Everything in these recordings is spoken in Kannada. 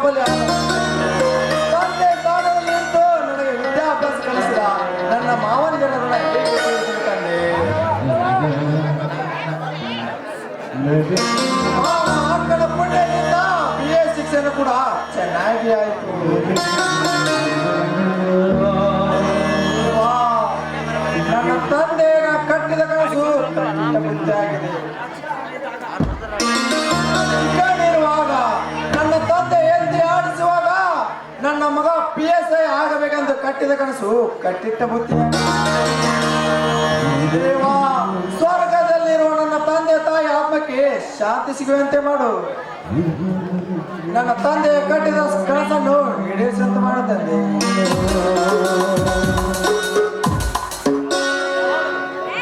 ತಪ್ಪಲಿ ತಂದೆ ಸ್ಥಾನದಲ್ಲಿ ನಿಂತು ನನಗೆ ವಿದ್ಯಾಭ್ಯಾಸ ಕಲಿಸಿದ ನನ್ನ ಮಾವಂದಿರ ಋಣ ಹೇಗೆ ತೀರಿಸಬೇಕಂದೆ? ಮಕ್ಕಳ ಪುಣ್ಯದಿಂದ BA ಶಿಕ್ಷಣ ಕೂಡ ಚೆನ್ನಾಗಿ ಆಯಿತು. ನನ್ನ ತಂದೆ ಕಟ್ಟಿದ ಕನಸು ಬುದ್ಧಿಯಾಗಿದೆ. ಚಿಕ್ಕನಿರುವಾಗ ನನ್ನ ತಂದೆ ಎತ್ತಿ ಆಡಿಸುವಾಗ ನನ್ನ ಮಗ PSI ಆಗಬೇಕೆಂದು ಕಟ್ಟಿದ ಕನಸು ಕಟ್ಟಿಟ್ಟ ಬುದ್ಧಿ. ದೇವಾ, ಸ್ವರ್ಗದಲ್ಲಿರುವ ನನ್ನ ತಂದೆ ತಾಯಿ ಆತ್ಮಕ್ಕೆ ಶಾಂತಿ ಸಿಗುವಂತೆ ಮಾಡು. ನನ್ನ ತಂದೆ ಕಟ್ಟಿದ ಕನಸನ್ನು ಈಡೇರಿಸಂತೆ ಮಾಡು ತಂದೆ.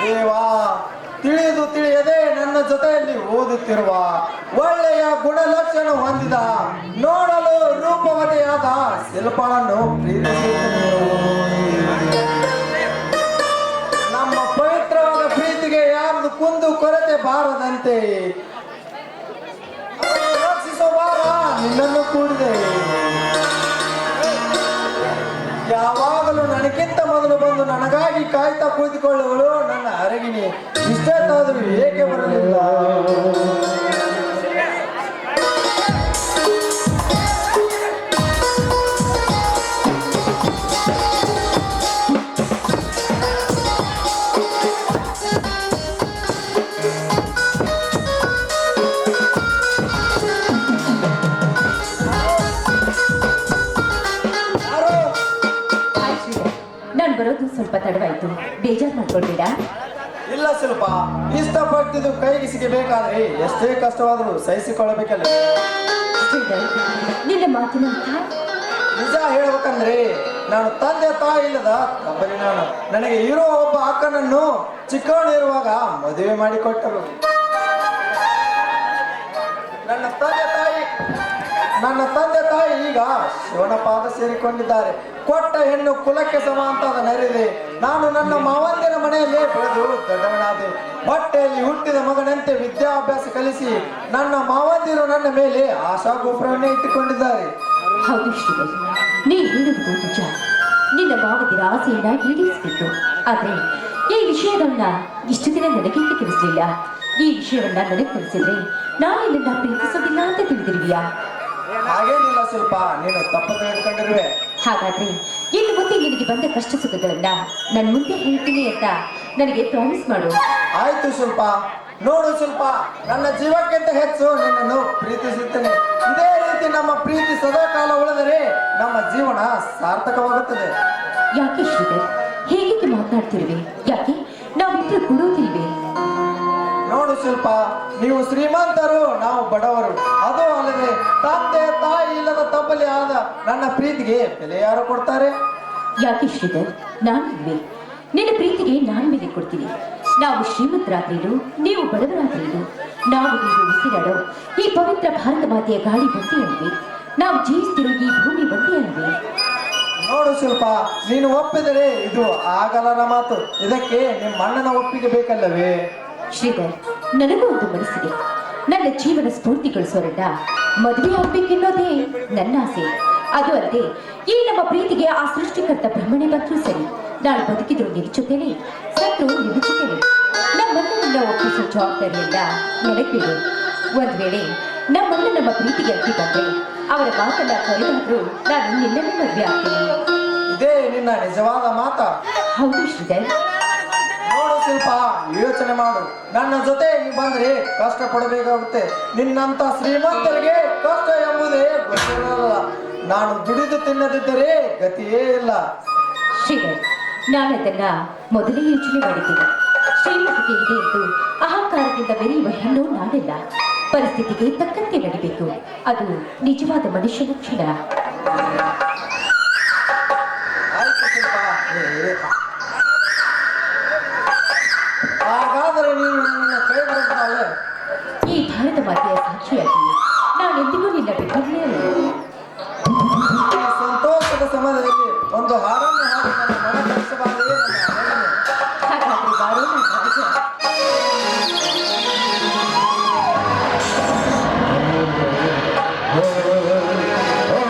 ದೇವಾ, ತಿಳಿದು ತಿಳಿಯದೆ ನನ್ನ ಜೊತೆಯಲ್ಲಿ ಓದುತ್ತಿರುವ ಒಳ್ಳೆಯ ಗುಣಲಕ್ಷಣ ಹೊಂದಿದ ನೋಡಲು ರೂಪವತಿಯಾದ ಶಿಲ್ಪಳನ್ನು ಪ್ರೀತಿಸುತ್ತೇನೆ. ನಮ್ಮ ಪವಿತ್ರವಾದ ಪ್ರೀತಿಗೆ ಯಾರ್ದು ಕುಂದು ಕೊರತೆ ಬಾರದಂತೆ ರಕ್ಷಿಸೋ ಬಾರ ನಿನ್ನನ್ನು ಕೂಡಿದೆ. ಯಾವಾಗಲೂ ನನಗಿಂತ ಮೊದಲು ಬಂದು ನನಗಾಗಿ ಕಾಯ್ತಾ ಕುಳಿತುಕೊಳ್ಳುವಳು ನನ್ನ ಅರಗಿನಿ. ಇಷ್ಟೊತ್ತಾದರೂ ಏಕೆ ಬರಲಿಲ್ಲ? ಬರೋದು ಸ್ವಲ್ಪ ತಡವಾಯ್ತು, ಬೇಜಾರು ಮಾಡ್ಕೊಳ್ಬೇಡ. ಇಲ್ಲ ಶಿಲ್ಪ, ಇಷ್ಟಪಟ್ಟಿದ್ದು ಕೈಗೆ ಸಿಗಬೇಕಾದ್ರೆ ಎಷ್ಟೇ ಕಷ್ಟವಾದರೂ ಸಹಿಸಿಕೊಳ್ಳಬೇಕಲ್ಲ. ನಿನ್ನ ಮಾತಿನ ನಿಜ ಹೇಳ್ಬೇಕಂದ್ರೆ ನಾನು ತಂದೆ ತಾಯಿ ಇಲ್ಲದ ಕಂಬನಿ. ನನಗೆ ಇರೋ ಒಬ್ಬ ಅಕ್ಕನನ್ನು ಚಿಕ್ಕವನಿರುವಾಗ ಮದುವೆ ಮಾಡಿಕೊಟ್ಟರು. ನನ್ನ ತಂದೆ ತಾಯಿ ಈಗ ಶಿವನ ಪಾದ ಸೇರಿಕೊಂಡಿದ್ದಾರೆ. ಕೊಟ್ಟ ಹೆಣ್ಣು ಕುಲಕ್ಕೆ ಸಮ ಅಂತ ನರಿದೆ. ನಾನು ನನ್ನ ಮಾವಂದಿನ ಮನೆಯಲ್ಲೇ ಬೆಳೆದು ದೊಡ್ಡವನಾದೆ. ಹೊಟ್ಟೆಯಲ್ಲಿ ಹುಟ್ಟಿದ ಮಗನಂತೆ ವಿದ್ಯಾಭ್ಯಾಸ ಕಲಿಸಿ ನನ್ನ ಮಾವಂದಿರು ನನ್ನ ಮೇಲೆ ಆಶಾ ಗೋಪುರವನ್ನೇ ಇಟ್ಟುಕೊಂಡಿದ್ದಾರೆ. ಹೌದು ಶ್ರೀ, ನೀ ಹೇಳುವುದು ನಿಜ. ನಿನ್ನ ಮಾವದಿರ ಆಸೆಯನ್ನ ಈಡೇರಿಸಬೇಕು. ಆದ್ರೆ ಈ ವಿಷಯಗಳನ್ನ ಇಷ್ಟು ದಿನ ನನಗೆ ತಿಳಿಸಲಿಲ್ಲ. ಈ ವಿಷಯವನ್ನ ನನಗೆ ತಿಳಿಸಿದ್ರೆ ನಾನು ನಿನ್ನ ಪ್ರೀತಿಸೋದಿಲ್ಲ ಅಂತ ತಿಳಿದಿರುವಿಯಾ? ಹಾಗೇನಿಲ್ಲ ಶಿಲ್ಪ, ನೀನು ತಪ್ಪು ತೆಗೆದುಕೊಂಡಿರುವೆ. ಹಾಗಾದ್ರೆ ಇನ್ನು ಮುಂದೆ ನಿನಗೆ ಬಂದ ಕಷ್ಟ ಸುಖಗಳನ್ನ ನನ್ನ ಮುಂದೆ ಹೇಳ್ತೀನಿ ಅಂತ ನನಗೆ ಪ್ರಾಮಿಸ್ ಮಾಡು. ಆಯ್ತು ಶಿಲ್ಪ. ನೋಡು ಶಿಲ್ಪ, ನನ್ನ ಜೀವಕ್ಕಿಂತ ಹೆಚ್ಚು ನಿನ್ನನ್ನು ಪ್ರೀತಿಸುತ್ತೇನೆ. ಇದೇ ರೀತಿ ನಮ್ಮ ಪ್ರೀತಿ ಸದಾಕಾಲ ಉಳಿದರೆ ನಮ್ಮ ಜೀವನ ಸಾರ್ಥಕವಾಗುತ್ತದೆ. ಯಾಕೆ ಶ್ರೀಧರ್ ಹೇಗೆ ಮಾತನಾಡ್ತಿರುವೆ? ಯಾಕೆ ನಾವಿಬ್ಬರು ಕೊಡುವುದಿಲ್ವೇ? ನೋಡು ಶಿಲ್ಪ, ನೀವು ಶ್ರೀಮಂತರು, ನಾವು ಬಡವರು. ಅದು ಅಲ್ಲದೆ ತಂದೆ ತಾಯಿ ಇಲ್ಲದ ತಬ್ಬಲಿ ಆದ ನನ್ನ ಪ್ರೀತಿಗೆ ಬೆಲೆ ಯಾರು ಕೊಡ್ತಾರೆ? ಯಾಕೆ ಶ್ರೀಧರ್, ನಾನಿಲ್ವೇ? ನಿನ್ನ ಪ್ರೀತಿಗೆ ನಾನು ಬೆಲೆ ಕೊಡ್ತೀನಿ. ನಾವು ಶ್ರೀಮಂತರಾದ್ರೇನು, ನೀವು ಬಡವರಾದ್ರೇನು, ನಾವು ನೀವು ಉಸಿರಾಡೋ ಈ ಪವಿತ್ರ ಭಾರತ ಮಾತೆಯ ಗಾಳಿ ಒಂದೇ ಅಲ್ವೇ? ನಾವು ಜೀವಿಸ್ತಿರೋ ಈ ಭೂಮಿ ಒಂದೇ ಅಲ್ವೇ? ನೋಡು ಶಿಲ್ಪ, ನೀನು ಒಪ್ಪಿದರೆ ಇದು ಆಗಲರ ಮಾತು. ಇದಕ್ಕೆ ನಿಮ್ಮ ಅಣ್ಣನ ಒಪ್ಪಿಗೆ ಬೇಕಲ್ಲವೇ? ಶ್ರೀಧರ್, ನನಗೂ ಒಂದು ಮನಸ್ಸಿದೆ. ನನ್ನ ಜೀವನ ಸ್ಫೂರ್ತಿ ಗಳಿಸೋರನ್ನ ಮದುವೆ ಆಗ್ಬೇಕೆನ್ನೋದೇ ನನ್ನ ಆಸೆ. ಅದು ಅಲ್ಲದೆ ಈ ನಮ್ಮ ಪ್ರೀತಿಗೆ ಆ ಸೃಷ್ಟಿಕರ್ತ ಬ್ರಹ್ಮಣೆ ಬಂದರೂ ಸರಿ. ನಾನು ಬದುಕಿದ್ರು ನಿಲ್ಚುತ್ತೇನೆ, ಸತ್ರು ನಿಲ್ಚುತ್ತೇನೆ. ನಮ್ಮನ್ನ ಒಪ್ಪಿಸೋ ಜವಾಬ್ದಾರಿಯನ್ನ ನನಗಿರು. ಒಂದ್ ವೇಳೆ ನಮ್ಮನ್ನ ನಮ್ಮ ಪ್ರೀತಿಗೆ ಅಡ್ಡಿ ಬಂದ್ರೆ ಅವರ ಮಾತನ್ನ ಕರೆದಾದ್ರೂ ನಾನು ನಿನ್ನನ್ನೇ ಮದುವೆ ಆಗ್ತೀನಿ. ಇದೇ ನಿನ್ನ ನಿಜವಾದ ಮಾತ? ಹೌದು ಶ್ರೀಧರ್. ನೋಡು ಶಿಲ್ಪ, ಯೋಚನೆ ಮಾಡು. ನನ್ನ ಜೊತೆ ನೀವು ಬಂದ್ರೆ ಕಷ್ಟ ಪಡಬೇಕಾಗುತ್ತೆ. ನಿನ್ನಂತ ಶ್ರೀಮಂತರಿಗೆ ಕಷ್ಟ ಎಂಬುದೇ ಗೊತ್ತಿರಲ್ಲ. ನಾನು ದುಡಿದು ತಿನ್ನದಿದ್ದರೆ ಗತಿಯೇ ಇಲ್ಲ. ಶ್ರೀಧರ್, ನಾನು ಅದನ್ನ ಮೊದಲೇ ಯೋಚನೆ ಮಾಡಿದ್ದೀನಿ. ಶ್ರೀಮಂತಿಕೆ ಇದೆ ಎಂದು ಅಹಂಕಾರದಿಂದ ಬೆರೆಯುವ ಹೆಣ್ಣು ನಾನೆಲ್ಲ. ಪರಿಸ್ಥಿತಿಗೆ ತಕ್ಕಂತೆ ನಡಿಬೇಕು. ಅದು ನಿಜವಾದ ಮನುಷ್ಯನ ಕ್ಷಣ. ಆಯ್ತು ಶಿಲ್ಪ, ಹಾಗಾದರೆ ನೀನು ನನ್ನ ಕೈ ಬರುತ್ತಾಳೆ. ಈ ಭಾರತ ಮಾತೆಯ ಸಾಕ್ಷಿಯಾಗಿ ನಾನೆಂದಿಗೂ ನಿನ್ನ ಬಿಟ್ಟಿರಲೇ ಇಲ್ಲ. ಸಂತೋಷದ ಸಮಯದಲ್ಲಿ ಒಂದು ಹಾಡನ್ನು ಹಾಡಿ ನನ್ನ ಮನ ಕಲಿಸಬಾರದೇ ಹಾಗಾದ್ರೆ ಬಾರೋ ನನ್ನ ರಾಜ. Oh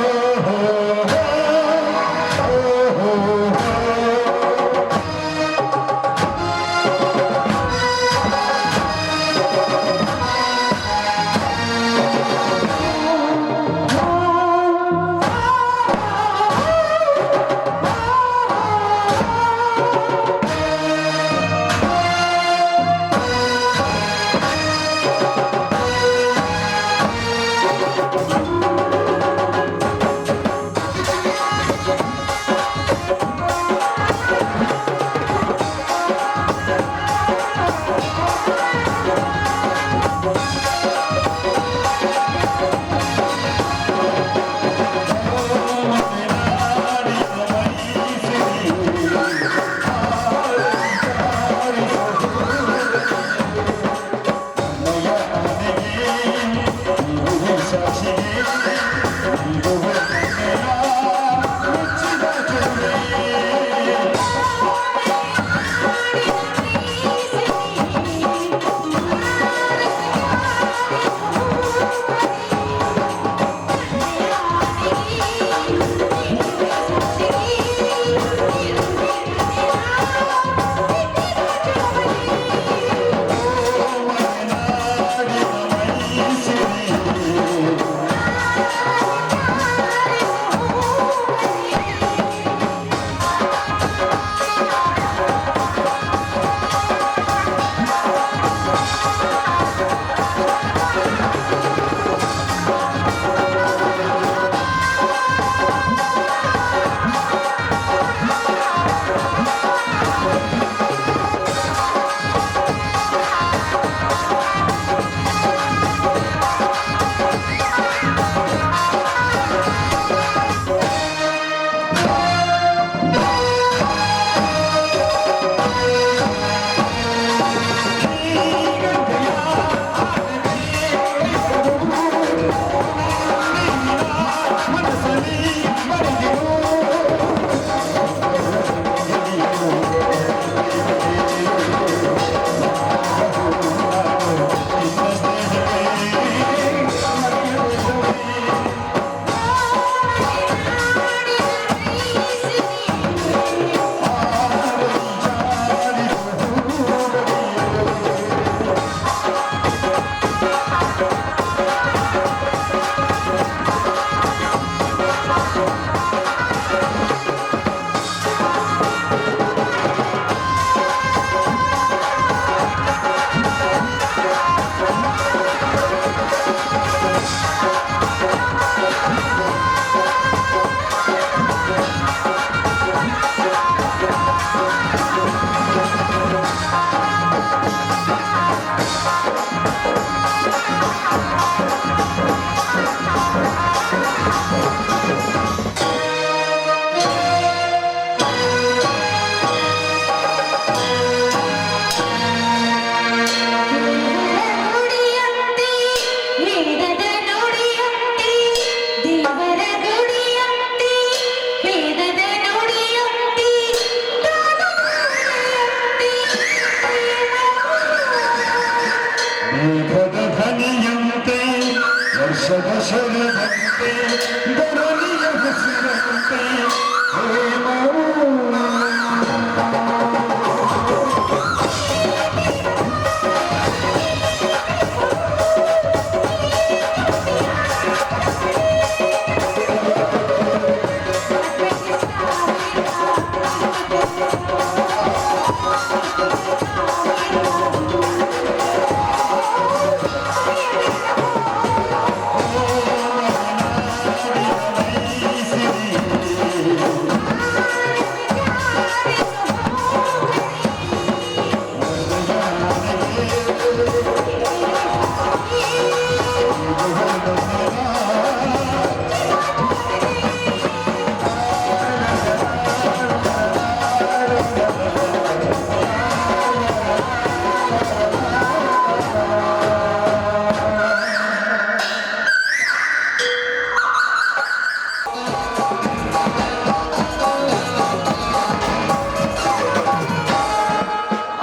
ಸೊಗಸೊಗದಂತೆ ಧರಣಿಯ ಹಸಿರಂತೆ ಪ್ರೇಮವು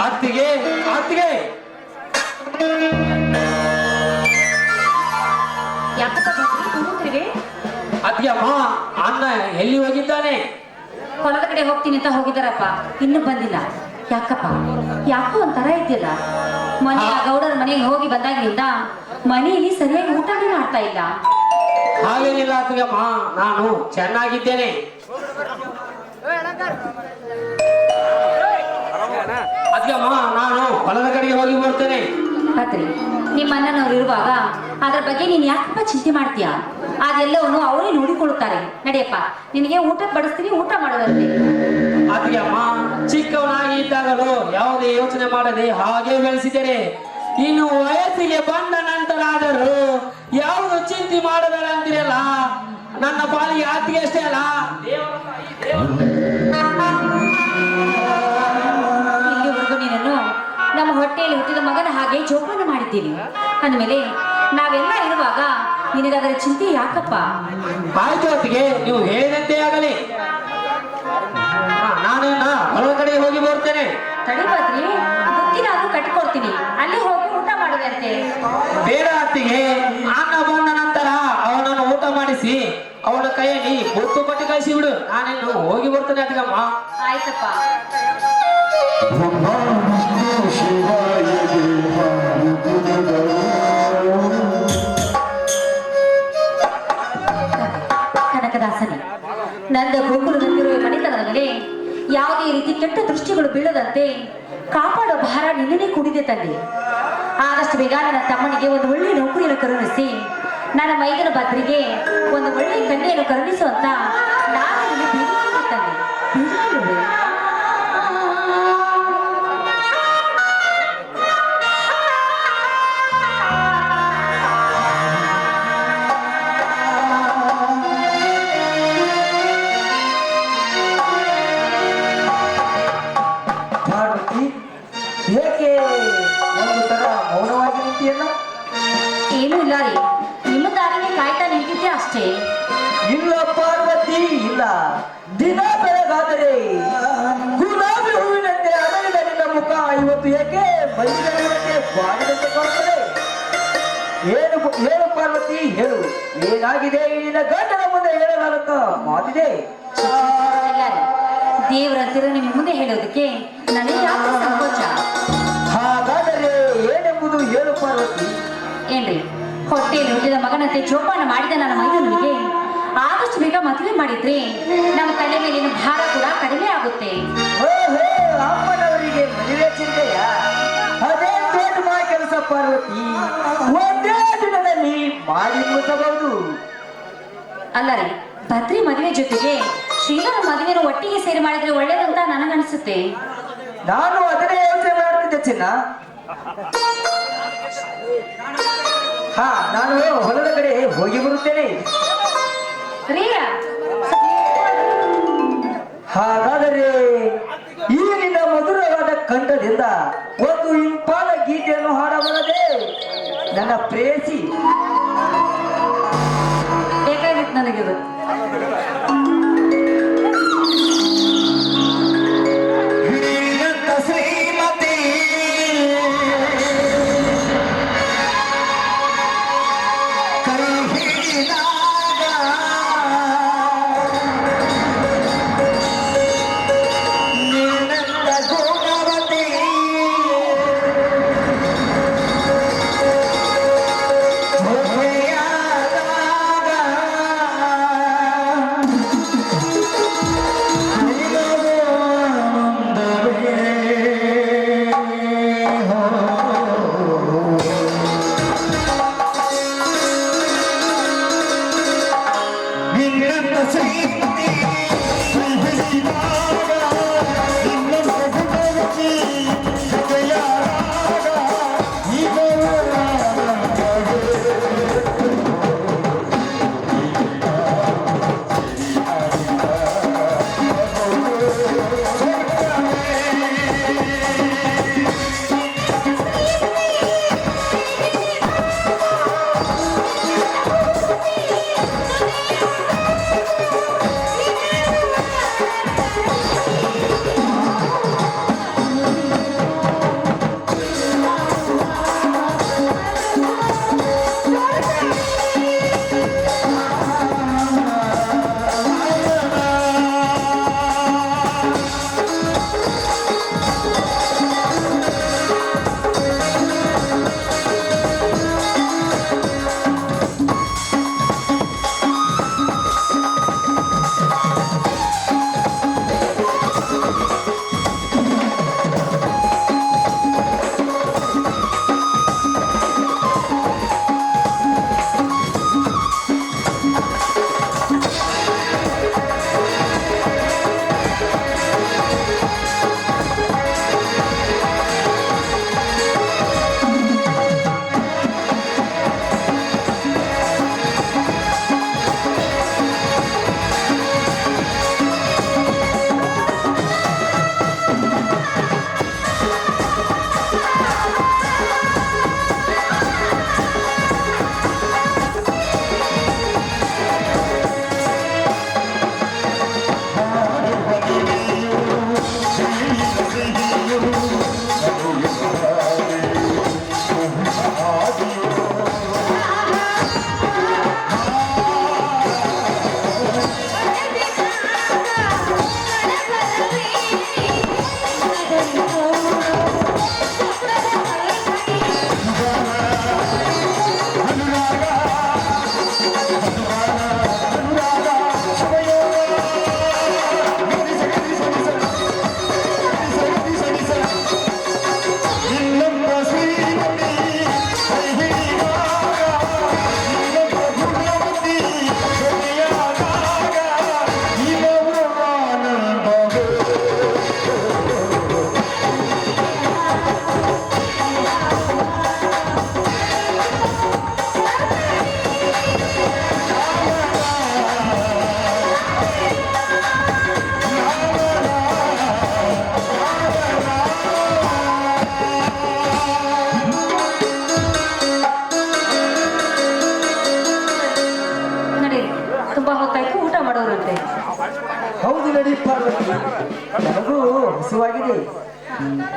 ಅತ್ತಿಗೆ ಅತ್ತಿಗೆ ಯಾಕಪ್ಪ ಬಂದ್ರಿ ಕೂತ್ರಿಗೆ? ಅತ್ತಿಗೆ ಅಮ್ಮ ಅಣ್ಣ ಎಲ್ಲಿ ಹೋಗಿದ್ದಾನೆ? ಹೊಲದ ಕಡೆ ಹೋಗ್ತೀನಿ ಅಂತ ಹೋಗಿದಾರಪ್ಪ, ಇನ್ನೂ ಬಂದಿಲ್ಲ. ಯಾಕಪ್ಪ ಯಾಕೋ ಒಂಥರ ಇದೆಯಲ್ಲ? ಮೊನ್ನೆ ಆ ಗೌಡರ ಮನೆಗೆ ಹೋಗಿ ಬಂದಾಗಿನಿಂದ ಮನೆಯಲ್ಲಿ ಸರಿಯಾಗಿ ಊಟನೇ ಮಾಡ್ತಾ ಇಲ್ಲ. ಹಾಗೇನಿಲ್ಲ ಅತ್ತಿಗೆ ಅಮ್ಮ, ನಾನು ಚೆನ್ನಾಗಿದ್ದೇನೆ. ಅತ್ತಿಗೆ ಅಮ್ಮ ನಾನು ಹೊಲದ ಕಡೆಗೆ ಹೋಗಿ ಬರ್ತೇನೆ. ಆದ್ರಿ ನಿಮ್ಮ ಅಣ್ಣನವ್ರು ಇರುವಾಗ ಅದ್ರ ಬಗ್ಗೆ ನೀನ್ ಯಾಕಪ್ಪ ಚಿಂತೆ ಮಾಡ್ತೀಯ? ಅದೆಲ್ಲವನ್ನು ಅವರೇ ನೋಡಿಕೊಳ್ಳುತ್ತಾರೆ. ನಡೆಯಪ್ಪ, ನಿನಗೆ ಊಟ ಬಡಿಸ್ತೀನಿ, ಊಟ ಮಾಡೋದಂತೆ. ಅತ್ತಿಗೆ ಅಮ್ಮ ಚಿಕ್ಕವನಾಗಿ ಇದ್ದಾಗಲೂ ಯಾವುದೇ ಯೋಚನೆ ಮಾಡದೆ ಹಾಗೆ ಬೆಳೆಸಿದ್ದೇನೆ. ಇನ್ನು ವಯಸ್ಸಿಗೆ ಬಂದ ನಂತರ ಆದರೂ ಯಾವುದು ಚಿಂತೆ ಮಾಡಬೇಡ ಅಂತೀರಲ್ಲ, ನನ್ನ ಪಾಲಿಗೆ ಅತ್ತಿಗೆ ಅಷ್ಟೇ ಅಲ್ಲ ಇಲ್ಲಿವರೆಗೂ ನೀನನ್ನು ನಮ್ಮ ಹೊಟ್ಟೆಯಲ್ಲಿ ಹುಟ್ಟಿದ ಮಗನ ಹಾಗೆ ಜೋಪಾನ ಮಾಡಿದ್ದೀನಿ. ಅಂದಮೇಲೆ ನಾವೆಲ್ಲ ಇರುವಾಗ ನಿನಗದರ ಚಿಂತೆ ಯಾಕಪ್ಪ? ಆಯ್ತು ಅತ್ತಿಗೆ, ನೀವು ಹೇಳಿದಂತೆ ಆಗಲಿ. ನಾನೇನ ಹೊಲದ ಕಡೆ ಹೋಗಿ ಬರ್ತೇನೆ. ತಡಿಬಾದ್ರಿ, ಬುತ್ತಿನಾದ್ರೂ ಕಟ್ಕೊಡ್ತೀನಿ, ಅಲ್ಲಿ ಹೋಗಿ ಊಟ ಮಾಡುವಂತೆ. ಬೇಡ ಅತ್ತಿಗೆ, ಅಣ್ಣ ಬಂದ ನಂತರ ಅವನನ್ನು ಊಟ ಮಾಡಿಸಿ ಅವನ ಕೈಯಲ್ಲಿ ಬೊತ್ತು ಕೊಟ್ಟು ಕಳಿಸಿ ಬಿಡು. ನಾನೇನು ಹೋಗಿ ಬರ್ತೇನೆ ಅತ್ತಿಗಮ್ಮ. ಆಯ್ತಪ್ಪ. ಕನಕದಾಸನೇ, ನಂದ ಗೋಕುಲದಲ್ಲಿರುವ ಮನೆತನದ ಮೇಲೆ ಯಾವುದೇ ರೀತಿ ಕೆಟ್ಟ ದೃಷ್ಟಿಗಳು ಬೀಳದಂತೆ ಕಾಪಾಡೋ ಭಾರ ನಿನ್ನೆ ಕೂಡಿದೆ ತಂದೆ. ಆದಷ್ಟು ಬೇಗ ನನ್ನ ತಮ್ಮನಿಗೆ ಒಂದು ಒಳ್ಳೆಯ ನೌಕರಿಯನ್ನು ಕರುಣಿಸಿ ನನ್ನ ಮೈದನ ಭದ್ರಿಗೆ ಒಂದು ಒಳ್ಳೆಯ ಕನ್ಯೆಯನ್ನು ಕರುಣಿಸುವಂತ ನಾನು ನಿನ್ನೆ ಬೇಡಿಕೊಳ್ಳುವೆ ತಂದೆ, ಬೇಡಿಕೊಳ್ಳುವೆ. ಪಾರ್ವತಿ, ಏಕೆ ಒಂದು ತರ ಮೌನವಾಗಿ ನಿಂತಿಯಲ್ಲ? ಏನೂ ಇಲ್ಲ ರೀ, ನಿಮ್ಮ ದಾರಿನೇ ಕಾಯ್ತಾ ನಿಂತಿದ್ದೆ ಅಷ್ಟೇ. ಇಲ್ಲ ಪಾರ್ವತಿ, ಇಲ್ಲ. ದಿನ ಬೆಳಗಾದರೆ ಗುಲಾಬಿ ಹೂವಿನಂತೆ ಅರಳಿದ ನಿನ್ನ ಮುಖ ಇವತ್ತು ಏಕೆ ಬೈದಂತೆ ಬಾಡಿದಂತೆ ಕಾಣುತ್ತದೆ? ಏನು ಪಾರ್ವತಿ, ಹೇಳು, ಏನಾಗಿದೆ? ನಿನ್ನ ಗಂಡನ ಮುಂದೆ ಹೇಳಲಾರಕ ಮಾತಿದೆ. ಇಲ್ಲ ರೀ, ದೇವರಂತಿರೋ ನಿಮ್ಮ ಮುಂದೆ ಹೇಳೋದಕ್ಕೆ ನನಗೆ ಯಾಕೆ ಸಂಕೋಚ? ಹಾಗಾದರೆ ಏನೆಂಬುದು ಹೇಳು ಪಾರ್ವತಿ. ಏನ್ರಿ, ಹೊಟ್ಟೆಯಲ್ಲಿ ಹುಟ್ಟಿದ ಮಗನಂತೆ ಜೋಪಾನ ಮಾಡಿದ ನನ್ನ ಮೈದನಿಗೆ ಆದಷ್ಟು ಬೇಗ ಮದುವೆ ಮಾಡಿದ್ರೆ ನಮ್ಮ ತಲೆ ಮೇಲಿನ ಭಾರ ಕೂಡ ಕಡಿಮೆ ಆಗುತ್ತೆ. ಓಹೋ, ಅಮ್ಮನವರಿಗೆ ಮದುವೆ ಚಿಂತೆಯ? ಅದೇ ದೊಡ್ಡ ಕೆಲಸ ಪಾರ್ವತಿ, ಒಂದೇ ದಿನದಲ್ಲಿ ಮಾಡಿ ಮುಗಿಸಬಹುದು. ಅಲ್ಲ ರೀ, ಭದ್ರಿ ಮದುವೆ ಜೊತೆಗೆ ಶ್ರೀಧರ ಮದುವೆಯನ್ನು ಒಟ್ಟಿಗೆ ಸೇರಿ ಮಾಡಿದ್ರೆ ಒಳ್ಳೇದಂತ ನನಗನ್ಸುತ್ತೆ. ನಾನು ಅದನ್ನೇ ಯೋಚನೆ ಮಾಡ್ತಿದ್ದೆ ಚಿನ್ನ. ಹಾ, ನಾನು ಹೊಲದ ಕಡೆ ಹೋಗಿ ಬರುತ್ತೇನೆ. ರೀಯಾ, ಹಾಗಾದರೆ ಈ ನಿನ್ನ ಮಧುರವಾದ ಕಂಠದಿಂದ ಒಂದು ಇಂಪಾದ ಗೀತೆಯನ್ನು ಹಾಡಬಲ್ಲದೆ ನನ್ನ ಪ್ರೇಯಸಿ? ಬೇಕಾಗಿತ್ತು ನನಗಿದು. ಶ್ರೀಮತಿ ಕೈ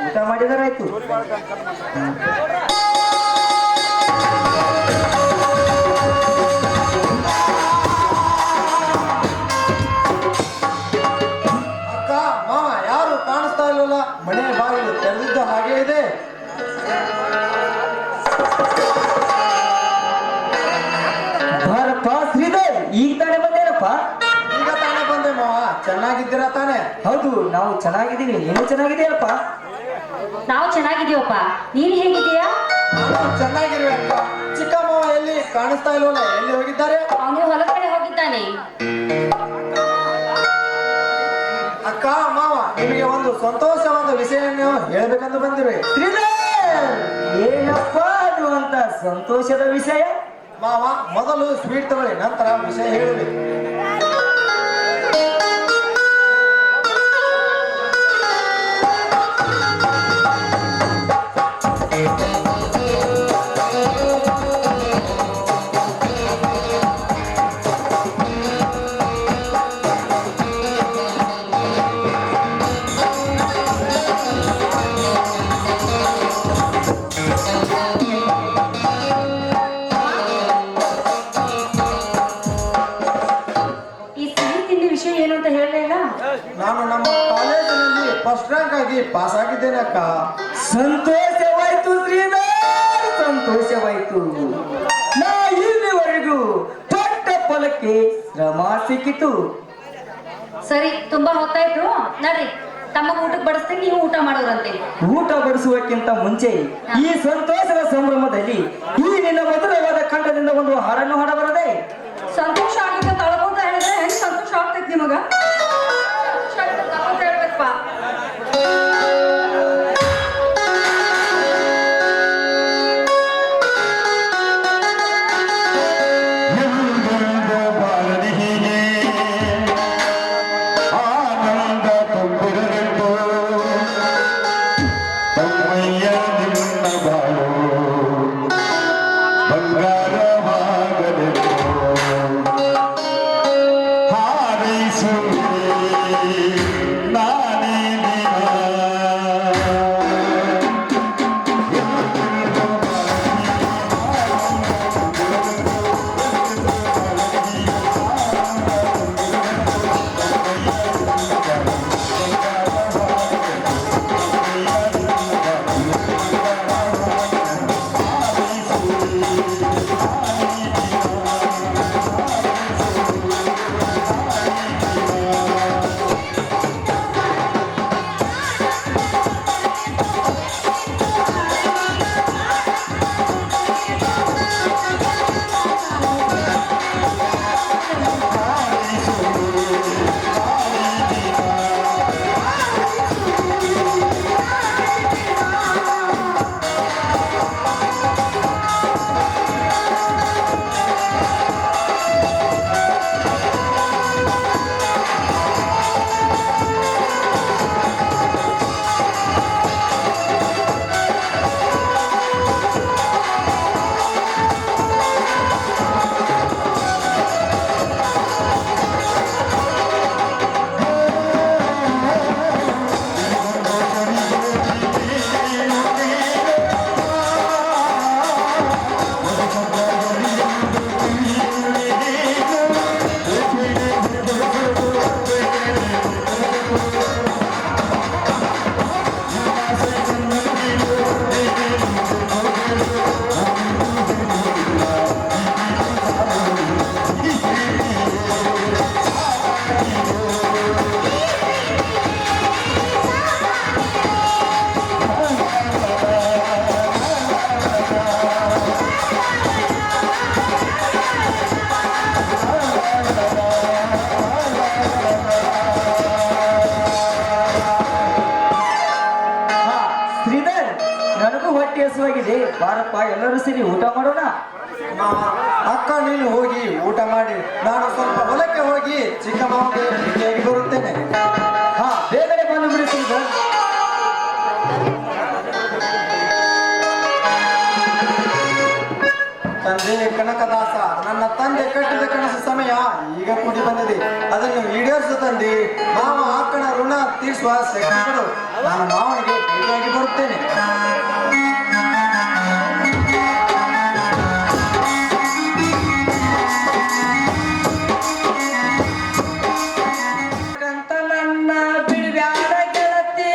ಊಟ ಮಾಡಿದರಾಯ್ತು. ಅಕ್ಕ ಮಾವ ಯಾರು ಕಾಣಿಸ್ತಾ ಇಲ್ವಲ್ಲ? ಮನೆ ಬಾಗಿಲು ತೆರೆದಿದ್ದು ಹಾಗೆ ಇದೆ. ಬಾರಪ್ಪ ಶ್ರೀಧರ್, ಈಗ ತಾನೇ ಬಂದೇನಪ್ಪ? ಈಗ ತಾನೇ ಬಂದೆ ಮಾವ. ಚೆನ್ನಾಗಿದ್ದೀರಾ ತಾನೇ? ಹೌದು, ನಾವು ಚೆನ್ನಾಗಿದ್ದೀವಿ. ನೀನು ಚೆನ್ನಾಗಿದೆಯಪ್ಪ? ನಾವು ಚೆನ್ನಾಗಿದೀವಪ್ಪ, ನೀನು ಹೇಗಿದೀಯಾ? ನಾನು ಚೆನ್ನಾಗಿರುವೆ ಅಕ್ಕ. ಚಿಕ್ಕ ಮಾವ ಎಲ್ಲಿ ಕಾಣಿಸ್ತಾ ಇಲ್ವಲ್ಲ? ಎಲ್ಲಿ ಹೋಗಿದ್ದಾರೆ? ಅವನು ಹೊಲದ ಕಡೆ ಹೋಗಿದ್ದಾನೆ. ಅಕ್ಕ ಮಾವ ನಿಮಗೆ ಒಂದು ಸಂತೋಷವಾದ ವಿಷಯವನ್ನು ಹೇಳ್ಬೇಕಂತ ಬಂದಿರುವೆ. ಶ್ರೀಧರ್, ಏನಪ್ಪ ಅದು ಅಂತ ಸಂತೋಷದ ವಿಷಯ? ಮಾವ ಮೊದಲು ಸ್ವೀಟ್ ತಗೊಳ್ಳಿ, ನಂತರ ವಿಷಯ ಹೇಳುವೆ. ಈ ಸಿಹಿ ತಿಂಡಿ ವಿಷಯ ಏನು ಅಂತ ಹೇಳಲಿಲ್ಲ? ನಾನು ನಮ್ಮ ಕಾಲೇಜಿನಲ್ಲಿ ಫಸ್ಟ್ ರ್ಯಾಂಕ್ ಆಗಿ ಪಾಸ್ ಆಗಿದ್ದೇನೆ ಅಕ್ಕ. ಸಂತೋಷವಾಯ್ತು ಶ್ರೀಧರ್, ಸಂತೋಷವಾಯ್ತು. ನಾ ಇಲ್ಲಿವರೆಗೂ ದೊಡ್ಡ ಫಲಕ್ಕೆ ಶ್ರಮ ಸಿಕ್ಕಿತು. ಸರಿ, ತುಂಬಾ ಹೊತ್ತಾಯ್ತು, ನಡ್ರಿ ತಮ್ಮ ಊಟಕ್ಕೆ ಬಡಿಸ್ತೀನಿ, ನೀವು ಊಟ ಮಾಡೋರಂತೆ. ಊಟ ಬಡಿಸುವಕ್ಕಿಂತ ಮುಂಚೆ ಈ ಸಂತೋಷದ ಸಂಭ್ರಮದಲ್ಲಿ ಈ ನಿನ್ನ ಮಧುರವಾದ ಕಂಠದಿಂದ ಒಂದು ಹಾಡನ್ನು ಹಾಡಬರದೆ? ಸಂತೋಷ ಆಗಿದ್ದ ತಳಬೋದ ಹೇಳಿದ್ರೆ ಹೆಂಗ್ ಸಂತೋಷ ಆಗ್ತೈತಿ ನಿಮಗ? ಸಂತೋಷ ಆಗಿದ್ದ ತಳಬೋದ ಹೇಳ್ಬೇಕಪ್ಪ. ಆನಂದ ತುಂಬಿರಬೇಕು ತಮ್ಮಯ್ಯ ನಿನ್ನ ಬಾಳು ಬಂಗಾರವಾಗಬೇಕು. ಹಾರೈಸುವೆ ನಾನೇ ದಿನ ಹಸುವಾಗಿದೆ, ಬಾರಪ್ಪ ಎಲ್ಲರೂ ಸೇರಿ ಊಟ ಮಾಡೋಣ. ಅಕ್ಕ ನೀನು ಹೋಗಿ ಊಟ ಮಾಡಿ, ನಾನು ಸ್ವಲ್ಪ ಹೊಲಕ್ಕೆ ಹೋಗಿ ಚಿಕ್ಕ ಮಾವನಿಗೆ ಭೇಟಿಯಾಗಿ ಬರುತ್ತೇನೆ. ಹಾ, ಬೇಗನೆ ಬಂದು ಬಿಡಿ ಶ್ರೀಧರ್. ತಂದೆ ಕನಕದಾಸ, ನನ್ನ ತಂದೆ ಕಟ್ಟಿದ ಕನಸು ಸಮಯ ಈಗ ಕೂಡಿ ಬಂದಿದೆ. ಅದನ್ನು ಈಡೇರಿಸು ತಂದೆ. ಮಾವ ಆಕಣ ಋಣ ತೀರಿಸುವ ಸೆಕೆಂಡ್ಗಳು ನಾನು ಮಾವನಿಗೆ ಭೇಟಿಯಾಗಿ ಬರುತ್ತೇನೆ. ನನ್ನ ಬಿಡ್ಬ್ಯಾಡ ಗೆಳತಿ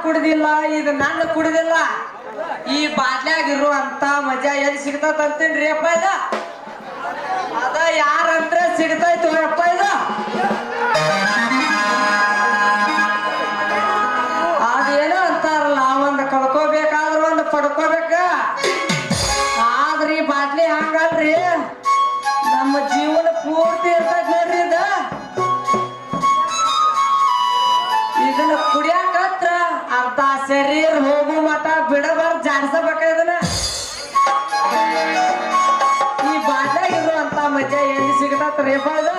ಕುಡಿದಿಲ್ಲ, ಇದು ನನ್ನ ಕುಡಿದಿಲ್ಲ. ಈ ಬಾಟ್ಲ್ಯಾಗಿರುವಂತ ಮಜಾ ಎಲ್ಲಿ ಸಿಗ್ತದ ಅಂತೇನ್ರಿ ಅಪ್ಪ ಇದು. ಅದ ಯಾರಂದ್ರೆ ಸಿಗ್ತೈತು ಅಪ್ಪ ಇದು. ಅದೇನೋ ಅಂತಾರಲ್ಲ, ಒಂದ್ ಕಳ್ಕೋಬೇಕಾದ್ರ ಒಂದ್ ಪಡ್ಕೋಬೇಕ. ಆದ್ರಿ ಬಾಟ್ಲಿ ಹಂಗಲ್ರಿ, ನಮ್ಮ ಜೀವನ ಪೂರ್ತಿ ಇರ್ತೈತಿ ನೋಡ್ರಿ ಇದು. ಇದನ್ನ ಕುಡಿಯಾಕತ್ರ ಅರ್ಧ ಶರೀರ ಹೋಗು ಮಠ ಬಿಡಬಾರ್ದು, ಜಾಡ್ಸಬೇಕ ಇದನ್ನ. ಈ ಬಾಟ್ಲಾಗ ಇರುವಂತ ಮಜಾ ಎಲ್ಲಿ ಸಿಗತ್ರಿ ಇದು.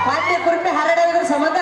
ಪಾಟ್ಲಿ ಕುರ್ಪಿ ಹರಡಿದ್ರ ಸಂಬಂಧ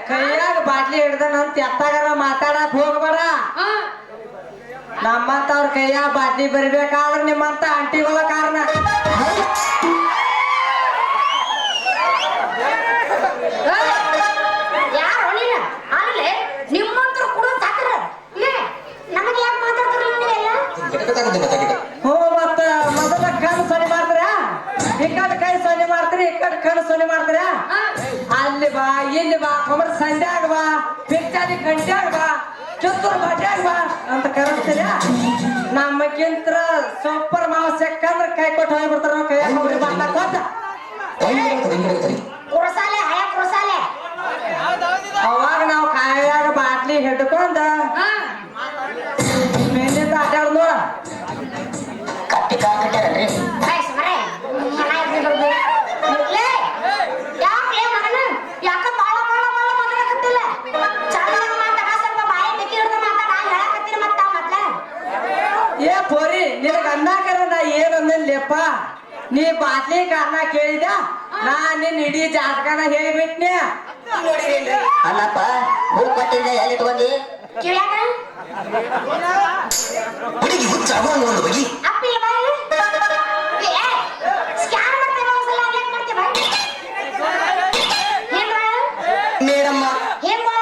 ಕೈಯಾಗ ಬಾಟ್ಲಿ ಹಿಡ್ದನಂತ ಎತ್ತಾಗಾರ ಮಾತಾಡಕ್ ಹೋಗ್ಬೇಡ. ನಮ್ಮಂತವ್ರ ಕೈಯಾಗ ಬಾಟ್ಲಿ ಬರಿಬೇಕಾದ್ರೆ ನಿಮ್ಮಂತ ಆಂಟಿಗಳ ಕಾರಣ. ಯಾರು ನೀನ ಅಲ್ಲೇ ನಿಮ್ಮಂತರು ಕೂಡ ಸಾಕ್ರ ನಮಗೆ ಯಾಕೆ ಮಾತಾಡ್ತಾರೆ ನೀವೆಲ್ಲ? ಮತ್ತ ಮೊದಲ ಕಣ್ಣು ಸೊನ್ನೆ ಮಾಡ್ತಾರ, ಈ ಕಡೆ ಕೈ ಸೊನ್ನೆ ಮಾಡ್ತೀರಿ, ಈ ಕಡೆ ಕಣ್ಣು ಸೊನ್ನೆ ಮಾಡ್ತಾರ. ಅಲ್ಲಿ ಬಾ ಇಲ್ಲಿ ಬಾ ಕಮರ್ ಸಂಧ್ಯಾಗ ಬಾ, ಪಿಕ್ಚಾರಿ ಗಂಟ್ಯಾಗ ಬಾ, ಕಿತ್ತೂರು ಬಡ್ಯಾಗ ಬಾ ಅಂತ ಕರೆಸ್ತೀರ. ನಮ್ಮಕ್ಕಿಂತ ಸೂಪರ್ ಮಾವ ಸಿಕ್ಕಂದ್ರ ಕೈ ಕೊಟ್ಟು ಹೋಗ್ಬಿಡ್ತಾರ. ನಾವು ಕೈ ಹೋಗ್ರಿ ಬಾ ಕೊಟ್ಟ ಕುರಸಾಲೆ ಹಯ ಕುರಸಾಲೆ. ಅವಾಗ ನಾವು ಕಾಯಾಗ ಬಾಟ್ಲಿ ಹಿಡ್ಕೊಂಡ ಮೇಲಿಂದ ಆಟಾಡ್ ನೋಡ. ಕಟ್ಟಿ ಕಾಕಟ್ಟಾರನ್ರಿ ಯಾಕ ಬಾಳ ಬಾಳ ಬಾಳ ಮಾತಾಡಕತ್ತಿಲ್ಲ. ಚಂದಾಗ ಮಾತಾಡ, ಸ್ವಲ್ಪ ಬಾಯಿ ತೆಗಿ ಹಿಡ್ದು ಮಾತಾಡ. ಹೇಳಕತ್ತೀನಿ ಮತ್ತ ಮೊದ್ಲ ಏ ಪೋರಿ, ನಿನಗ ಅನ್ನಾಕರ ನಾ ಏನಂದನ್ಲೇಪ್ಪ. ನೀ ಬಾಟ್ಲಿ ಕಾರಣ ಕೇಳಿದ, ನಾ ನಿನ್ ಇಡೀ ಜಾತಕನ ಹೇಳಿಬಿಟ್ನೆ. ಅಲ್ಲಪ್ಪ ಹೂ ಕೊಟ್ಟಿದ್ದ ಎಲ್ಲಿ ತಗೊಂಡಿ ಕಿವ್ಯಾಗ ಹುಡುಗಿ ಹುಚ್ಚ ಅವನು ಒಂದು ಬಗಿ ಅಪ್ಪಿ ಬಾಯಿ ಸ್ಕ್ಯಾನ್ ಮಾಡ್ತೇವೆ ಒಂದ್ಸಲ ಅದೇನ್ ಮಾಡ್ತೇವೆ ಏನ್ ಬಾಳ ಮೇಡಮ್ಮ ಏನ್ ಬಾಳ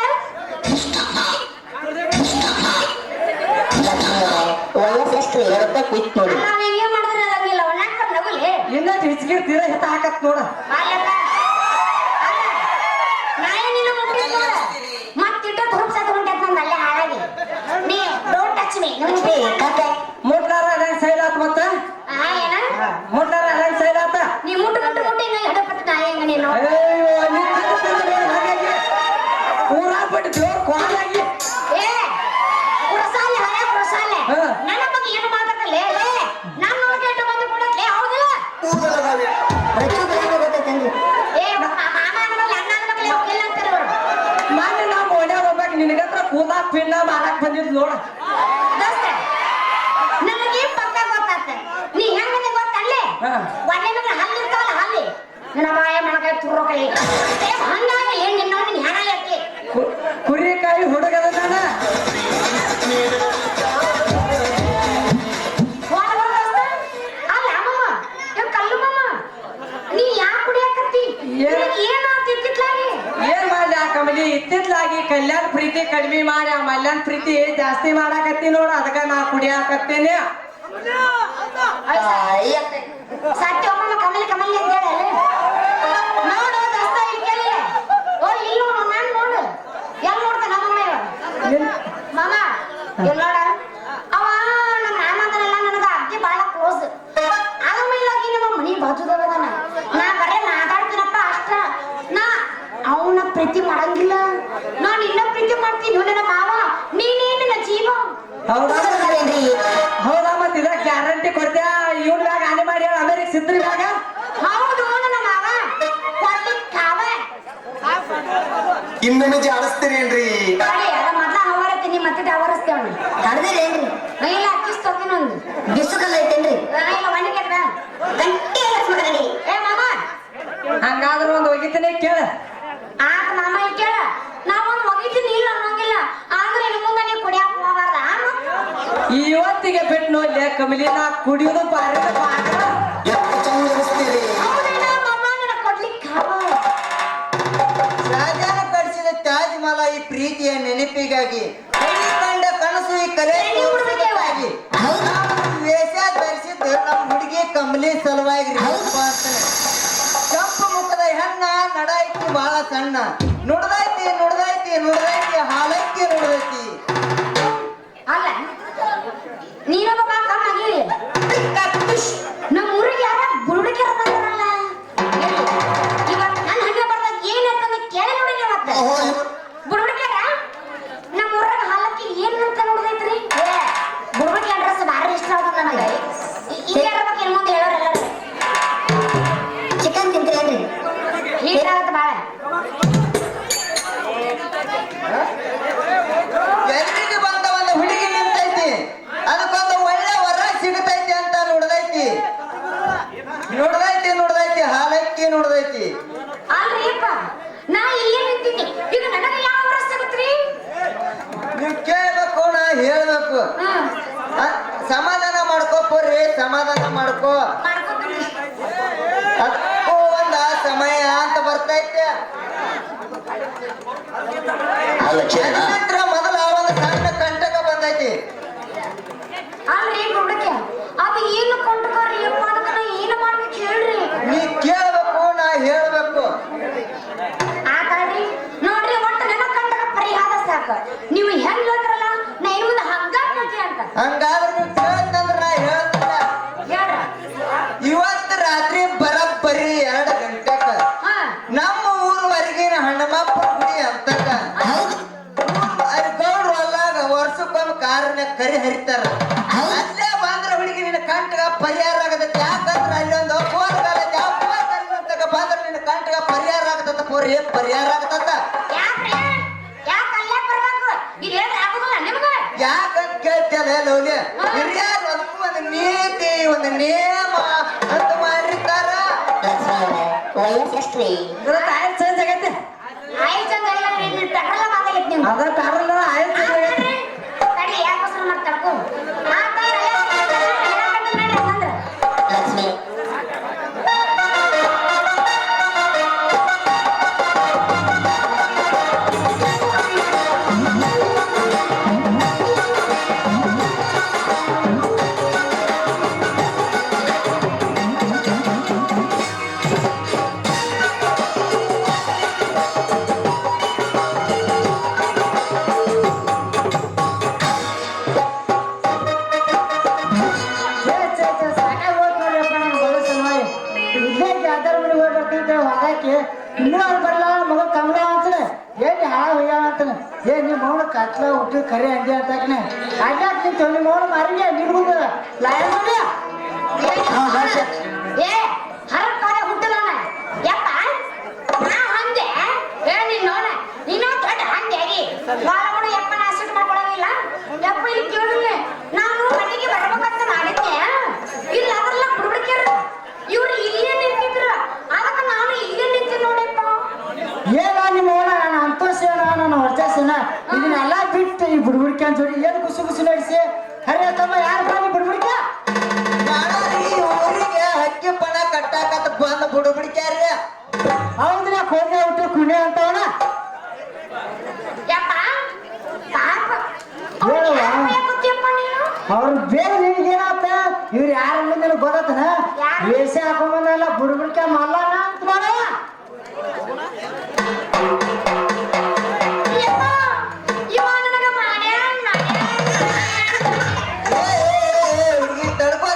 ವಯಸ್ಸೆಷ್ಟು 2 ರೂಪಾಯಿ ಕುಯ್ತು ನೋಡಿ ನಾವ್ ಹೆಂಗೆ ಮಾಡಿದ್ರೆ ಅದಂಗಿಲ್ಲ ಒಣಾಕ ನಗುಲಿ ಇನ್ನೊಂದು ಹಿಚ್ಕಿರ್ ತೀರ ಹಿತ ಹಾಕತ್ ನೋಡ ಬಾಯಲ್ಲ ನಾಳೆ ನೀನು ಮುಟ್ಟಿ ನೋಡ ಮತ್ತಿಟ್ಟ ತುರುಪ್ಸತ್ ಹೊಂಟೈತ್ ನಂದು ಅಲ್ಲೇ ಹಾಳಾಗಿ ನೀ ಡೋಂಟ್ ಟಚ್ ಮೀ ಕಾಕೆ ಮುಟ್ಟಾರ ಹೆಂಗ್ ಸೈಲ್ ಆತ್ ಮತ್ತ ಏನ ಮುಟ್ಟಾರ ಹೆಂಗ್ ಸೈಲ್ ಆತ ನೀ ಮುಟ್ಟು ಇನ್ನ ಎಡಪಟ್ಟು ನಾಯಿ ಹೆಂಗ ನೀನು ಅಯ್ಯೋ ಹಾಗಾಗಿ ಊರಾಗ್ಬಿಟ್ಟು ದೇವ್ರ ಕ್ವಾಲಾಗಿ ಏ ಕುರಸಾಲೆ ಹಳೆ ಕುರಸಾಲೆ ಹಾ. ನನ್ನ ಬಗ್ಗೆ ಏನು ಮಾತಾಡಲೇ ಲೇ ನಾನು ನೋಡಿ ಎಷ್ಟು ಮಂದಿ ಕೊಡತ್ಲೇ ಹೌದಿಲ್ಲ ಏ ಮಾಮ ಅನ್ಬಲ್ಲ ಅಣ್ಣ ಅನ್ಬಲ್ಲ ಹೋಗಿಲ್ಲ ಅಂತಾರೆ ಇವರು ಮೊನ್ನೆ ನಾವು ಮೋಡ್ಯಾಗ ಹೋಗ್ಬೇಕು ನಿನಗತ್ರ ಕೂದಾ ಪಿನ್ನ ಮಾರಕ್ ಬಂದಿದ್ ನೋಡ ದೋಸ್ತ ನನಗೆ ಪಕ್ಕ ಗೊತ್ತಾತ ನೀ ಹೆಂಗನೆ ಗೊತ್ತಲ್ಲೇ ಹಾ. ಒಳ್ಳೆ ಮಗ ಹಲ್ಲಿರ್ತಾವಲ್ಲ ಹಲ್ಲಿ ನನ್ನ ಬಾಯ ಮಣಕಾಯಿ ತುರ್ರೋ ಕೈ ಹಂಗಾಗಿ ನಿನ್ನ ಹೆಣ ಯಾಕೆ ಕುರಿಕಾಯಿ ಹುಡುಗದ ನಾನ ಅಲ್ಲ ಅಮ್ಮಮ್ಮ ಇವ್ ಕಲ್ಲು ಮಮ್ಮ ನೀ ಯಾಕೆ ಕುಡಿಯಾಕತ್ತಿ ಏನಾಗ್ತಿತ್ಲಾಗಿ ಏನ್ ಮಾಡ್ಲಿ ಆ ಕಮಲಿ ಇತ್ತಿತ್ಲಾಗಿ ಕಲ್ಯಾಣ ಪ್ರೀತಿ ಕಡಿಮೆ ಮಾಡಿ ಆ ಮಲ್ಯಾಣ ಪ್ರೀತಿ ಜಾಸ್ತಿ ಮಾಡಾಕತ್ತಿ ನೋಡ ಅದಕ್ಕ ನಾ ಕುಡಿಯಾಕತ್ತೇನೆ ಸತ್ಯ ಒಮ್ಮಮ್ಮ ಕಮಲಿ ಕಮಲಿ ಅಂತ ಹೇಳಿ ನೋಡು ದಸ್ತ ಇಲ್ಲಿ ಕೇಳಿ ಓ ಇಲ್ಲಿ ನೋಡು ನಾನು ನೋಡು ಎಲ್ಲಿ ನೋಡ್ತೆ ನಮ್ಮಮ್ಮ ಇವ ಮಾಮ ಇಲ್ಲಿ ನೋಡ ಅವ ನಮ್ಮ ಮಾಮ ಅದನ್ನೆಲ್ಲ ನನಗ ಅಜ್ಜಿ ಬಾಳ ಕ್ಲೋಸ್ ಅದ ಮೇಲಾಗಿ ನಮ್ಮ ಮನಿ ಬಾಜುದವನ ನಾ ಬರೇ ಮಾತಾಡ್ತೀನಪ್ಪ ಅಷ್ಟ ನಾ ಅವನ ಪ್ರೀತಿ ಮಾಡಂಗಿಲ್ಲ ನಾನು ಇನ್ನ ಪ್ರೀತಿ ಮಾಡ್ತೀನಿ ನನ್ನ ಮಾವ ನೀನೇ ನನ್ನ ಜೀವ ಹೌದಾ ಹೌದಾ ಮತ್ತ ಇದ ಗ್ಯಾರಂಟಿ ಕೊಡ್ತೀಯ ಇವ್ನ ಮ್ಯಾಗ ಆನೆ ಮಾಡಿ ಹೇಳ ಅಮೇರಿಕ್ ಸಿದ್ರಿ ಮ್ಯಾಗ ಹೌದು ನನ್ನ ಮಾವ ಕೊಡ್ಲಿಕ್ಕಾವ ಇನ್ನೊಮ್ಮೆ ಜಾಡಿಸ್ತೀರೇನ್ರಿ ಅದೇ ಅದ ಮೊದ್ಲ ಹವರತ್ತೀನಿ ಮತ್ತೆ ಅವರಸ್ತೇವನು ಕಡ್ದಿರೇನ್ರಿ ಇಲ್ಲ ಅಕ್ಕಿಸ್ತೋಕಿನೊಂದು ಬಿಸುಕಲ್ಲ ಐತೇನ್ರಿ ಇಲ್ಲ ಒಣಗ್ಯಾಕ ಗಂಟೆ ಎಲ್ಲ ಏ ಮಾಮ ಹಂಗಾದ್ರ ಒಂದ್ ಒಗಿತೀನಿ ಕೇಳ ಆತ ಮಾಮ ಇಲ್ಲಿ ಕೇಳ ನಾವೊಂದು ಒಗಿತೀನಿ ಇಲ್ಲ ಅನ್ನೋಂಗಿಲ್ಲ ಆದ್ರೆ ಇನ್ನು ಮುಂದೆ ನೀವು ಕುಡಿಯಾಕ ಹೋಗಬಾರ್ದ ಇವತ್ತಿಗೆ ಬಿಟ್ಟು ನೋಡ್ಲಿ ಕಮಲಿ ನಾ ಕುಡಿಯೋದು ಬಾರಿ ಬಾರ ಎಷ್ಟು ಚಂದಿಸ್ತೀರಿ ಹೌದೇನ ಮಾಮ ನಿನ್ನ ಕೊಡ್ಲಿಕ್ಕಾವ ರಾಜನ ಕಳಿಸಿದ ತಾಜ್ ಮಹಲ್ ಈ ಪ್ರೀತಿಯ ನೆನಪಿಗಾಗಿ ಕಂಡ ಕನಸು ಈ ಕಲೆ ತೋರಿಸಬೇಕಾಗಿ ವೇಷ ಧರಿಸಿದ್ದು ನಮ್ಮ ಹುಡುಗಿ ಕಮಲಿ ಸಲುವಾಗಿ ಕೆಂಪು ಮುಖದ ಹೆಣ್ಣ ನಡಾಯ್ತಿ ಬಹಳ ಸಣ್ಣ ನುಡ್ದೈತಿ ಹಾಲಕ್ಕಿ ನುಡ್ದೈತಿ ಅಲ್ಲ ನೀನೊಬ್ಬ ಬಾ ಕಮ್ಮಾಗಿ ನಮ್ಮ ಊರಿಗೆ ಯಾರ ಬುರುಡಿಕೆ ಬಂದ್ರಲ್ಲ ಇವತ್ತು ನನ್ನ ಹಂಗೆ ಬರ್ದಾಗ ಏನಂತ ಕೇಳಿ ನೋಡಿ ಇವತ್ತು ಬುರುಡಿಕೆರ ನಮ್ಮ ಊರಾಗ ಹಾಲಕ್ಕಿ ಏನ್ ಅಂತ ನೋಡ್ದೈತ್ರಿ ಬುರುಡಿಕೆ ಅಡ್ರೆಸ್ ಭಾರಿ ಇಷ್ಟ ಆದ ನನಗೆ ಈಗ ಬಗ್ಗೆ ಮುಂದೆ ಹೇಳೋರೆಲ್ಲ ಚಿಕನ್ ತಿಂತೀರೇನ್ರಿ ಹೀಗಾಗತ್ತೆ ಬಾಳ ಎದುರಿಗೆ ಬಂದ ಒಂದು ಹುಡುಗಿ ನಿಂತೈತಿ ಅದಕ್ಕೊಂದು ಒಳ್ಳೆ ವರ ಸಿಗತೈತಿ ಅಂತ ನುಡ್ದೈತಿ ಹಾಲಕ್ಕಿ ನುಡ್ದೈತಿ ಅಲ್ರಿಪ್ಪ ನಾ ಇಲ್ಲೇ ನಿಂತಿದ್ದೆ ಈಗ ನನಗೆ ಯಾವ ಊರ ಸಿಗುತ್ತ್ರಿ ನೀವು ಕೇಳ್ಬೇಕು ನಾ ಹೇಳ್ಬೇಕು ಸಮಾಧಾನ ಮಾಡ್ಕೋಪ್ರಿ ಸಮಾಧಾನ ಮಾಡ್ಕೋ ಮಾಡ್ಕೊತೀನಿ ಅದಕ್ಕೂ ಒಂದ ಸಮಯ ಅಂತ ಬರ್ತೈತೆ ಅಲ್ಲ ಕೇಳ ನಂತರ ಮೊದಲ ಒಂದು ಸಣ್ಣ ಕಂಟಕ ಬಂದೈತಿ ಅಲ್ರಿ ಬುರುಡಿಕೆ ಅದು ಏನು ಕೊಂಡ್ಕೋರಿ ಅದನ್ನ ಏನು ಮಾಡ್ಬೇಕು ಹೇಳ್ರಿ ನೀ ಕೇಳ್ಬೇಕು ನಾ ಹೇಳ್ಬೇಕು ಆತಾಡ್ರಿ ನೋಡ್ರಿ ಒಟ್ಟು ನನ್ನ ಕಂಡಕ ಪರಿಹಾರ ಸಾಕು ನೀವು ಹೆಂಗ್ ಹೇಳ್ತಾರಲ್ಲ ನಾ ಇನ್ನು ಮುಂದೆ ಹಗ್ಗ ಕೇಳ್ತೀನಿ ಅಂತ ಹಂಗಾದ್ರೆ ನೀವು ಕೇಳ್ತಂದ್ರ ನಾ ಹೇಳ್ತಿಲ್ಲ ಹೇಳ್ರ ಇವತ್ತು ರಾತ್ರಿ ಬರಬ್ಬರಿ 2 ಗಂಟೆಕ ಹಾ ನಮ್ಮ ಊರವರೆಗಿನ ಹಣ್ಣಮಪ್ಪನ ಗುಡಿ ಅಂತಕ ಗೌಡ್ರು ಅಲ್ಲಾಗ ವರ್ಷಕ್ಕೊಮ್ಮೆ ಕಾರಣ ಕರಿ ಹರಿತಾರ ಅಲ್ಲೇ ಬಂದ್ರ ಹುಡುಗಿ ನಿನ್ನ ಕಂಟಗ ಪರಿಹಾರ ಆಗತೈತಿ ಯಾಕಂದ್ರ ಅಲ್ಲೊಂದು ಫೋನ್ ಕಾಲೈತಿ ಆ ಫೋನ್ ಕಾಲದಾಗ ಬಂದ್ರ ನಿನ್ನ ಕಂಟಗ ಪರಿಹಾರ ಆಗತೈತ ಪೋರಿ ಪರಿಹಾರ ಆಗತೈತ ಯಾಕ್ರಿ ಯಾಕೆ ಅಲ್ಲೇ ಬರ್ಬೇಕು ಇದು ಹೇಳಿದ್ರೆ ಆಗೋದಿಲ್ಲ ನಿಮ್ಗೆ ಯಾಕಂತ ಕೇಳ್ತಿಯಲ್ಲ ಲೌಲಿ ಹಿರಿಯರು ಅದಕ್ಕೂ ಒಂದು ನೀತಿ ಒಂದು ನಿಯಮ ಅಂತ ಮಾಡಿರ್ತಾರ ವಯಸ್ಸೆಷ್ಟ್ರಿ ಟೈಮ್ ಚೇಂಜ್ ಆಗೈತೆ ಆಯ್ತು ಅಂತಾನೆ ಏ ನಿಮ್ಮ ಮೌನ ಕತ್ಲ ಹುಟ್ಟು ಕರಿ ಅಂದೆ ಅಂತಾಕನೆ ಅಡ್ಡಾಕ್ ನಿಂತು ನಿಮ್ಮ ಮೌನ ಮಾರಿಗೆ ನಿಡ್ಗುದ ಲಾಯ ಮಾಡಿ ಏ ಹರಕಾರೆ ಹುಟ್ಟಲೋಣ ಯಪ್ಪ ನಾ ಹಂದೆ ಏ ನೀನ್ ನೋಡ ನೀನು ದೊಡ್ಡ ಹಂದೆ ಆಗಿ ಬಾಳಗಳು ಯಪ್ಪ ನಾ ಸಿಟ್ಟು ಮಾಡ್ಕೊಳಂಗಿಲ್ಲ ಯಪ್ಪ ಇಲ್ಲಿ ಕೇಳಿಲ್ಲ ನಾನು ಮನೆಗೆ ಬರ್ಬೇಕಂತ ಮಾಡಿದ್ದೆ ಇಲ್ಲ ಅದೆಲ್ಲ ಬಿಡ್ಬಿಡ್ಕ್ಯಾರ ಇವ್ರು ಇಲ್ಲೇ ನಿಂತಿದ್ರು ಅದಕ್ಕೆ ನಾನು ಇಲ್ಲೇ ನಿಂತೀನಿ ನೋಡಪ್ಪ ಏನ ನಿಮ್ಮ ಮೌನ ನಾನು ಅಂತೋಷೇನ ನಾನು ವರ್ಚಸ್ಸೇನ ಇದನ್ನೆಲ್ಲ ಬಿಟ್ಟು ಈ ಬುಡ್ಬುಡ್ಕೆ ಅಂತ ಹೇಳಿ ಏನು ಕುಸು ಕುಸು ನಡೆಸಿ ಹರೇ ತಮ್ಮ ಯಾರು ಬಾನಿ ಬುಡ್ಬುಡ್ಕೆ ಊರಿಗೆ ಹಕ್ಕಿ ಪಣ ಕಟ್ಟಾಕತ್ ಬಂದ್ ಬುಡ್ಬಿಡ್ಕ್ಯಾರ್ರಿ ಹೌದ್ರಿ ಕೋಣೆ ಹುಟ್ಟು ಕುಣೆ ಅಂತವನ ಯಪ್ಪ ಪಾಪ ಹೇಳುವ ಕೂತಿಯಪ್ಪ ನೀನು ಅವ್ರು ಬೇಗ ನಿನಗೇನಾತ ಇವ್ರು ಯಾರು ನಿನಗೆ ಗೊತ್ತನ ಯಾರು? ವೇಷ ಹಾಕೊಂಬಂದಲ್ಲ ಬುಡ್ಬುಡ್ಕೆ ಮಲ್ಲನ ಅಂತ ಮಾಡವ ಯಪ್ಪ ಇವ ನನಗ ಮಾಡ್ಯಾನ ಹುಡುಗಿ ತಡ್ಕೋ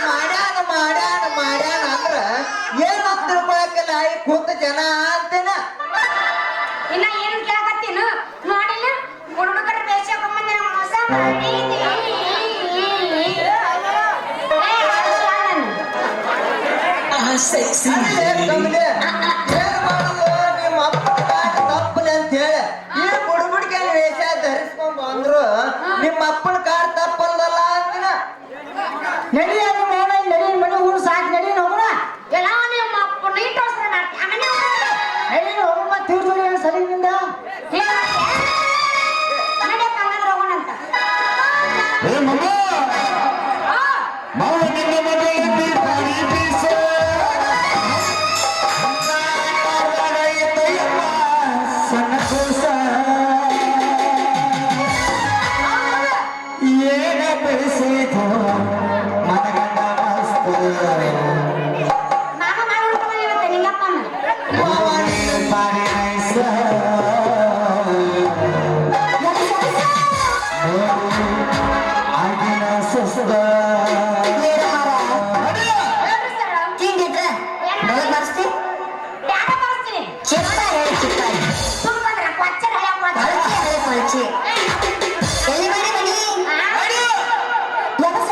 ಮಾಡ್ಯಾನ ಅಂದ್ರ ಏನ್ ತಿಳ್ಕೊಳಕಲ್ಲ ಈ ಕೂತ ಜನ ಅಂತೇನ ಇನ್ನ ಏನು ಕೇಳಕತ್ತೀನು ನೋಡಿಲ್ಲ ಹುಡುಗರ ಬೇಷ ಬಂದ ಮೋಸ ಮಾಡಿದಿ ಕಮ್ಮಿದೆ ಏನ್ ಮಾಡುದು ನಿಮ್ಮ ಅಪ್ಪ ತಪ್ಪಲೆ ಅಂತ ಹೇಳಿ ಈ ಬುಡ್ಬುಡ್ಕೆ ವೇಷ ಧರಿಸ್ಕೊಂಡ್ ಬಂದ್ರು ನಿಮ್ಮ ಅಪ್ಪನ ಕಾರ್ ತಪ್ಪಲ್ಲಲ್ಲ ಅಂತಿನ ನಡಿ ಅದು ಮೌನ ನಡಿ ಮನೆ ಊರು ಸಾಕು ನಡಿ ಹೋಗೋಣ ಎಲ್ಲ ನಿಮ್ಮ ಅಪ್ಪ ನೀಟೋಸ್ರ ಮಾಡ್ತೀಯ ಮನೆ ನಡಿ ಹೋಗಮ್ಮ ತೀರ್ಸೋಡಿ ಸಲಿನಿಂದ ಕನ್ನಡ ಕನ್ನಡ ಹೋಗೋಣಂತ ಏ ಮಮ್ಮ ಮಾವ ನಿನ್ನ ಮನೆಯಲ್ಲಿ ಬಾರಿ ಬೀಸ ಸಣ್ಣ ಕೂಸ ಏನ ಬೆಳೆಸಿತು ಮನಗಂಡ ಮಸ್ತ ಮಾಮ ಮಾಡಿ ಹುಡ್ಕೊಂಡು ಇರುತ್ತೆ ನಿಂಗಪ್ಪ ಬಾರಿ ನೈಸ ಆಗಿನ ಸೊಸದ ಹಿಂಗಿದ್ರ ಬೆಳಗ್ ಬರ್ಸ್ತಿ ಯಾಕ ಬರ್ತೀನಿ ಚಿಕ್ಕ ಹೇಳಿ ಚಿಕ್ಕ ಸುಮ್ಮಂದ್ರ ಕೊಚ್ಚರ ಕೊಳಚೆ ಹೇಳಿ ಕೊಳಚೆ ಎಲ್ಲಿ ಮಾಡಿ ಬನ್ನಿ ಎಬಸ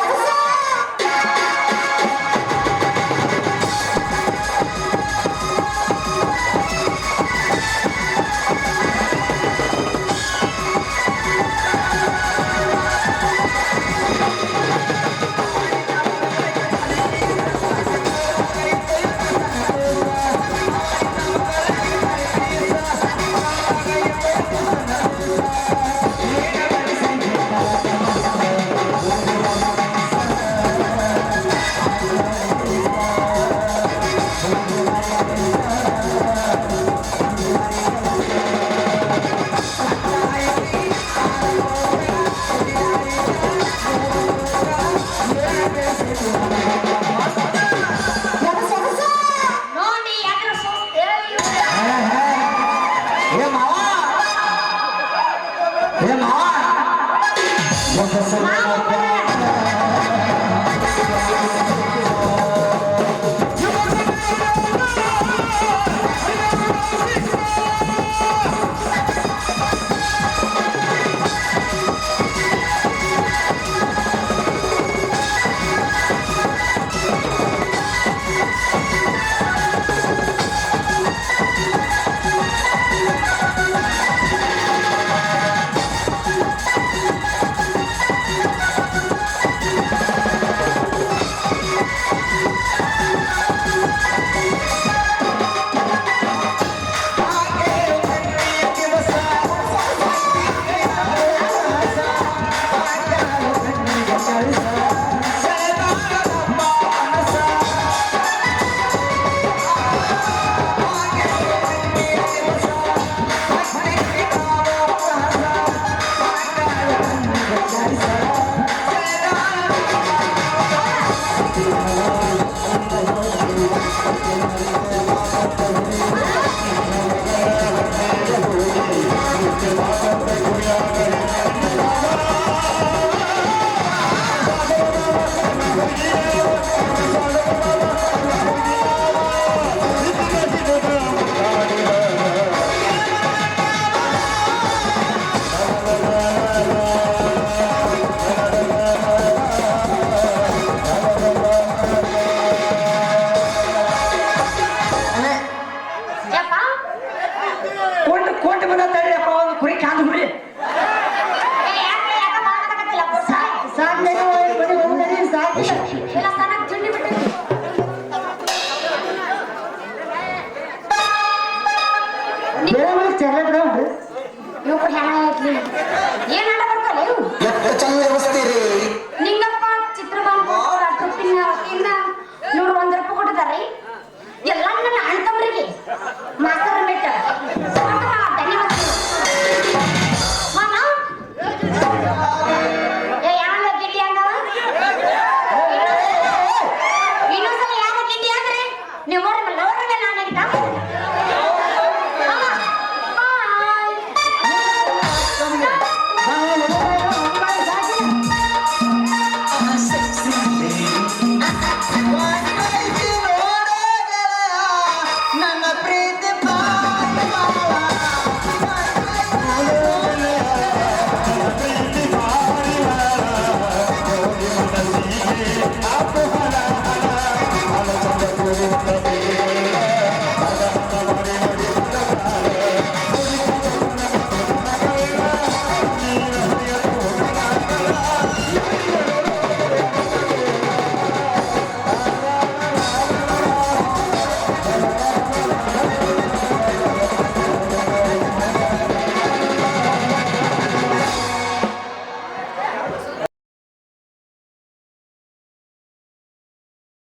ಎಬಸ ನೋಡಿ ಯಾಕ್ರ ಏ ಮಾವ ಏ ಮಾವ ಒಂದು ಸಲ ಬೇರೆ ಚಾಕ್ಲೇಟ್ ಉಂಟು ಇವ್ ಕೂಡ ಹೆಣ ಐತ್ಲಿ ಏನ್ ಆಟ ಬರ್ತಾಳೆ ಇವು ಎಷ್ಟು ಚಂದ ವ್ಯವಸ್ಥಿರಿ ನಿಂಗಪ್ಪ ಚಿತ್ರಬಾಂಬು ಟ್ರಿಪ್ಪಿನ ವತಿಯಿಂದ ನೂರು 1 ರೂಪಾಯಿ ಕೊಟ್ಟಿದ್ದಾರೆ ಎಲ್ಲ ನನ್ನ ಅಣ್ಣ ತಮ್ಮರಿಗೆ ಮಾಸ್ತರ್ ಬಿಟ್ಟ ಮಾಮ ಏ ಯಾರ ಗಿಡ್ಡಿ ಅಂದವ ಇನ್ನೊಂದ್ಸಲ ಯಾರ ಗಿಡ್ಡಿ ಅಂದ್ರೆ ನೀವು ನೋಡಿ ಲವರ್ಗೆ ನಾನಾಗಿದ್ದ ನನ್ನ ಪ್ರೀತಿ